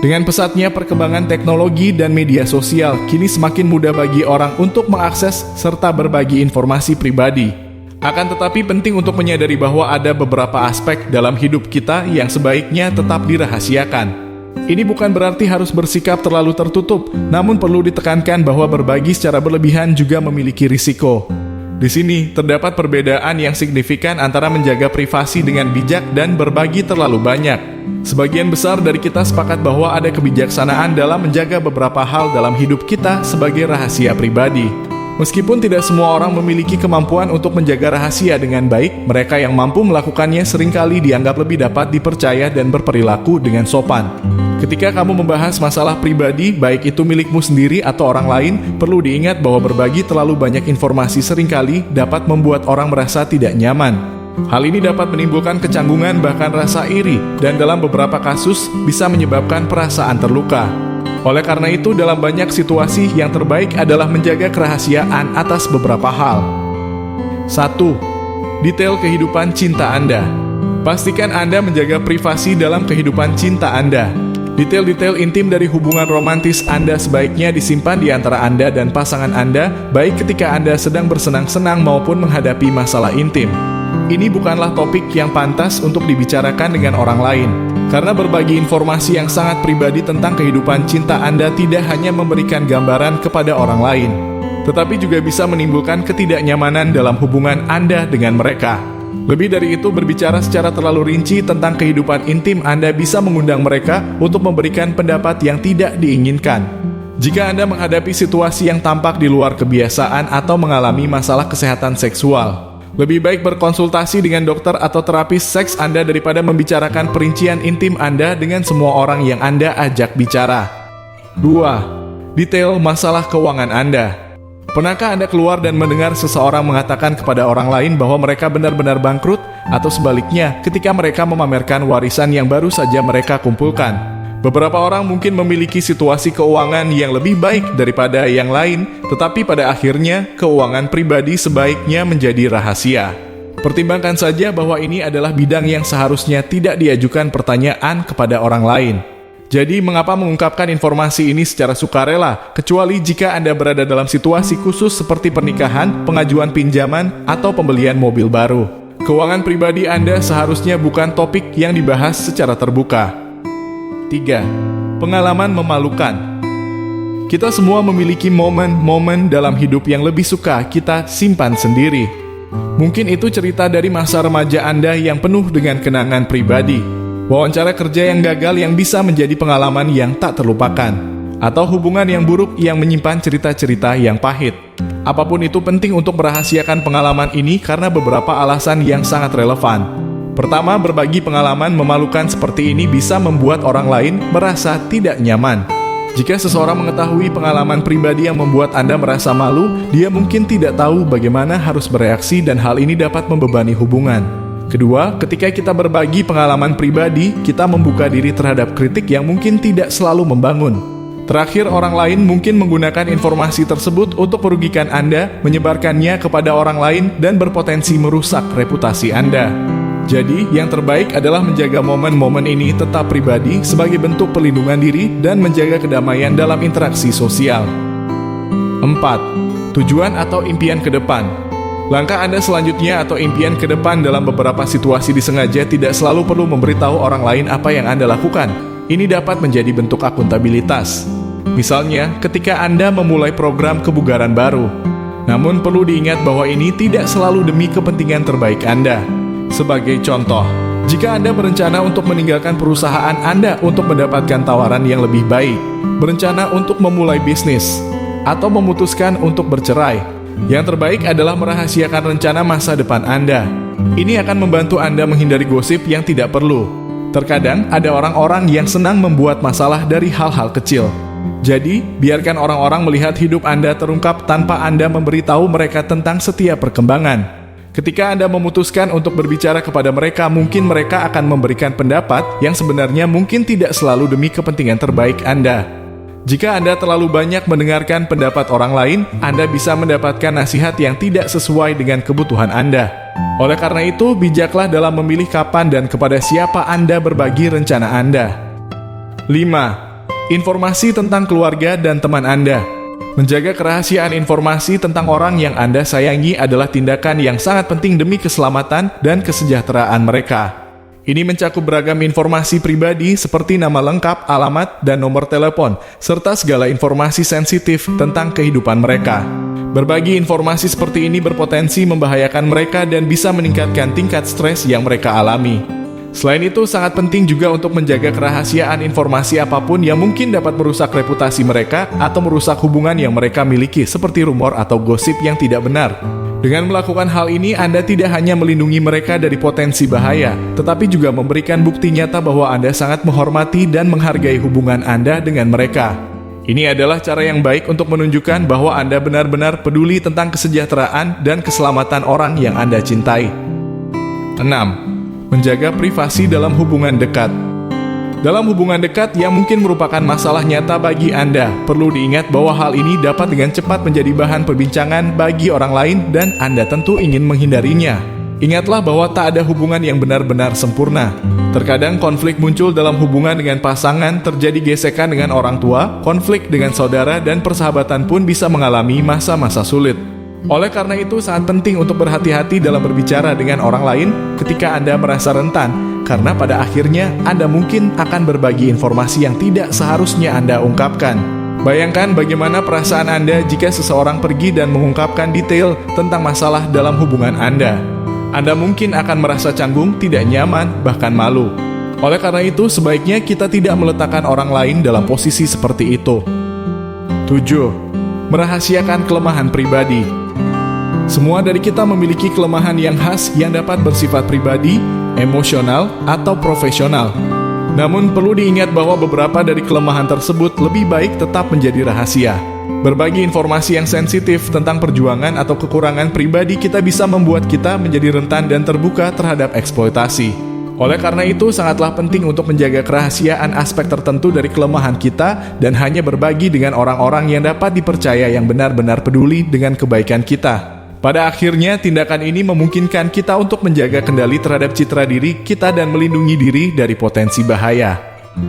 Dengan pesatnya perkembangan teknologi dan media sosial, kini semakin mudah bagi orang untuk mengakses serta berbagi informasi pribadi. Akan tetapi penting untuk menyadari bahwa ada beberapa aspek dalam hidup kita yang sebaiknya tetap dirahasiakan. Ini bukan berarti harus bersikap terlalu tertutup, namun perlu ditekankan bahwa berbagi secara berlebihan juga memiliki risiko. Di sini terdapat perbedaan yang signifikan antara menjaga privasi dengan bijak dan berbagi terlalu banyak. Sebagian besar dari kita sepakat bahwa ada kebijaksanaan dalam menjaga beberapa hal dalam hidup kita sebagai rahasia pribadi. Meskipun tidak semua orang memiliki kemampuan untuk menjaga rahasia dengan baik, mereka yang mampu melakukannya seringkali dianggap lebih dapat dipercaya dan berperilaku dengan sopan. Ketika kamu membahas masalah pribadi, baik itu milikmu sendiri atau orang lain, perlu diingat bahwa berbagi terlalu banyak informasi seringkali dapat membuat orang merasa tidak nyaman. Hal ini dapat menimbulkan kecanggungan bahkan rasa iri, dan dalam beberapa kasus bisa menyebabkan perasaan terluka. Oleh karena itu, dalam banyak situasi yang terbaik adalah menjaga kerahasiaan atas beberapa hal. 1. Detail kehidupan cinta Anda. Pastikan Anda menjaga privasi dalam kehidupan cinta Anda. Detail-detail intim dari hubungan romantis Anda sebaiknya disimpan di antara Anda dan pasangan Anda, baik ketika Anda sedang bersenang-senang maupun menghadapi masalah intim. Ini bukanlah topik yang pantas untuk dibicarakan dengan orang lain, karena berbagi informasi yang sangat pribadi tentang kehidupan cinta Anda tidak hanya memberikan gambaran kepada orang lain, tetapi juga bisa menimbulkan ketidaknyamanan dalam hubungan Anda dengan mereka. Lebih dari itu, berbicara secara terlalu rinci tentang kehidupan intim Anda bisa mengundang mereka untuk memberikan pendapat yang tidak diinginkan. Jika Anda menghadapi situasi yang tampak di luar kebiasaan atau mengalami masalah kesehatan seksual, lebih baik berkonsultasi dengan dokter atau terapis seks Anda daripada membicarakan perincian intim Anda dengan semua orang yang Anda ajak bicara. 2. Detail masalah keuangan Anda. Pernahkah Anda keluar dan mendengar seseorang mengatakan kepada orang lain bahwa mereka benar-benar bangkrut, atau sebaliknya ketika mereka memamerkan warisan yang baru saja mereka kumpulkan? Beberapa orang mungkin memiliki situasi keuangan yang lebih baik daripada yang lain, tetapi pada akhirnya keuangan pribadi sebaiknya menjadi rahasia. Pertimbangkan saja bahwa ini adalah bidang yang seharusnya tidak diajukan pertanyaan kepada orang lain. Jadi, mengapa mengungkapkan informasi ini secara sukarela, kecuali jika Anda berada dalam situasi khusus seperti pernikahan, pengajuan pinjaman, atau pembelian mobil baru? Keuangan pribadi Anda seharusnya bukan topik yang dibahas secara terbuka. 3. Pengalaman memalukan. Kita semua memiliki momen-momen dalam hidup yang lebih suka kita simpan sendiri. Mungkin itu cerita dari masa remaja Anda yang penuh dengan kenangan pribadi, wawancara kerja yang gagal yang bisa menjadi pengalaman yang tak terlupakan, atau hubungan yang buruk yang menyimpan cerita-cerita yang pahit. Apapun itu, penting untuk merahasiakan pengalaman ini karena beberapa alasan yang sangat relevan. Pertama, berbagi pengalaman memalukan seperti ini bisa membuat orang lain merasa tidak nyaman. Jika seseorang mengetahui pengalaman pribadi yang membuat Anda merasa malu, dia mungkin tidak tahu bagaimana harus bereaksi dan hal ini dapat membebani hubungan. Kedua, ketika kita berbagi pengalaman pribadi, kita membuka diri terhadap kritik yang mungkin tidak selalu membangun. Terakhir, orang lain mungkin menggunakan informasi tersebut untuk merugikan Anda, menyebarkannya kepada orang lain, dan berpotensi merusak reputasi Anda. Jadi, yang terbaik adalah menjaga momen-momen ini tetap pribadi sebagai bentuk perlindungan diri dan menjaga kedamaian dalam interaksi sosial. 4. Tujuan atau impian ke depan. Langkah Anda selanjutnya atau impian ke depan dalam beberapa situasi disengaja tidak selalu perlu memberitahu orang lain apa yang Anda lakukan. Ini dapat menjadi bentuk akuntabilitas. Misalnya, ketika Anda memulai program kebugaran baru. Namun perlu diingat bahwa ini tidak selalu demi kepentingan terbaik Anda. Sebagai contoh, jika Anda berencana untuk meninggalkan perusahaan Anda untuk mendapatkan tawaran yang lebih baik, berencana untuk memulai bisnis, atau memutuskan untuk bercerai, yang terbaik adalah merahasiakan rencana masa depan Anda. Ini akan membantu Anda menghindari gosip yang tidak perlu. Terkadang ada orang-orang yang senang membuat masalah dari hal-hal kecil. Jadi, biarkan orang-orang melihat hidup Anda terungkap tanpa Anda memberitahu mereka tentang setiap perkembangan. Ketika Anda memutuskan untuk berbicara kepada mereka, mungkin mereka akan memberikan pendapat yang sebenarnya mungkin tidak selalu demi kepentingan terbaik Anda. Jika Anda terlalu banyak mendengarkan pendapat orang lain, Anda bisa mendapatkan nasihat yang tidak sesuai dengan kebutuhan Anda. Oleh karena itu, bijaklah dalam memilih kapan dan kepada siapa Anda berbagi rencana Anda. 5. Informasi tentang keluarga dan teman Anda. Menjaga kerahasiaan informasi tentang orang yang Anda sayangi adalah tindakan yang sangat penting demi keselamatan dan kesejahteraan mereka. Ini mencakup beragam informasi pribadi seperti nama lengkap, alamat, dan nomor telepon, serta segala informasi sensitif tentang kehidupan mereka. Berbagi informasi seperti ini berpotensi membahayakan mereka dan bisa meningkatkan tingkat stres yang mereka alami. Selain itu, sangat penting juga untuk menjaga kerahasiaan informasi apapun yang mungkin dapat merusak reputasi mereka atau merusak hubungan yang mereka miliki, seperti rumor atau gosip yang tidak benar. Dengan melakukan hal ini, Anda tidak hanya melindungi mereka dari potensi bahaya, tetapi juga memberikan bukti nyata bahwa Anda sangat menghormati dan menghargai hubungan Anda dengan mereka. Ini adalah cara yang baik untuk menunjukkan bahwa Anda benar-benar peduli tentang kesejahteraan dan keselamatan orang yang Anda cintai. 6. Menjaga privasi dalam hubungan dekat. Dalam hubungan dekat yang mungkin merupakan masalah nyata bagi Anda, perlu diingat bahwa hal ini dapat dengan cepat menjadi bahan perbincangan bagi orang lain dan Anda tentu ingin menghindarinya. Ingatlah bahwa tak ada hubungan yang benar-benar sempurna. Terkadang konflik muncul dalam hubungan dengan pasangan, terjadi gesekan dengan orang tua, konflik dengan saudara, dan persahabatan pun bisa mengalami masa-masa sulit. Oleh karena itu, sangat penting untuk berhati-hati dalam berbicara dengan orang lain ketika Anda merasa rentan, karena pada akhirnya Anda mungkin akan berbagi informasi yang tidak seharusnya Anda ungkapkan. Bayangkan bagaimana perasaan Anda jika seseorang pergi dan mengungkapkan detail tentang masalah dalam hubungan Anda. Anda mungkin akan merasa canggung, tidak nyaman, bahkan malu. Oleh karena itu, sebaiknya kita tidak meletakkan orang lain dalam posisi seperti itu. 7. Merahasiakan kelemahan pribadi. Semua dari kita memiliki kelemahan yang khas yang dapat bersifat pribadi, emosional, atau profesional. Namun perlu diingat bahwa beberapa dari kelemahan tersebut lebih baik tetap menjadi rahasia. Berbagi informasi yang sensitif tentang perjuangan atau kekurangan pribadi kita bisa membuat kita menjadi rentan dan terbuka terhadap eksploitasi. Oleh karena itu, sangatlah penting untuk menjaga kerahasiaan aspek tertentu dari kelemahan kita dan hanya berbagi dengan orang-orang yang dapat dipercaya yang benar-benar peduli dengan kebaikan kita. Pada akhirnya, tindakan ini memungkinkan kita untuk menjaga kendali terhadap citra diri kita dan melindungi diri dari potensi bahaya.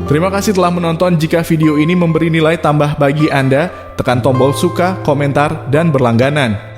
Terima kasih telah menonton. Jika video ini memberi nilai tambah bagi Anda, tekan tombol suka, komentar, dan berlangganan.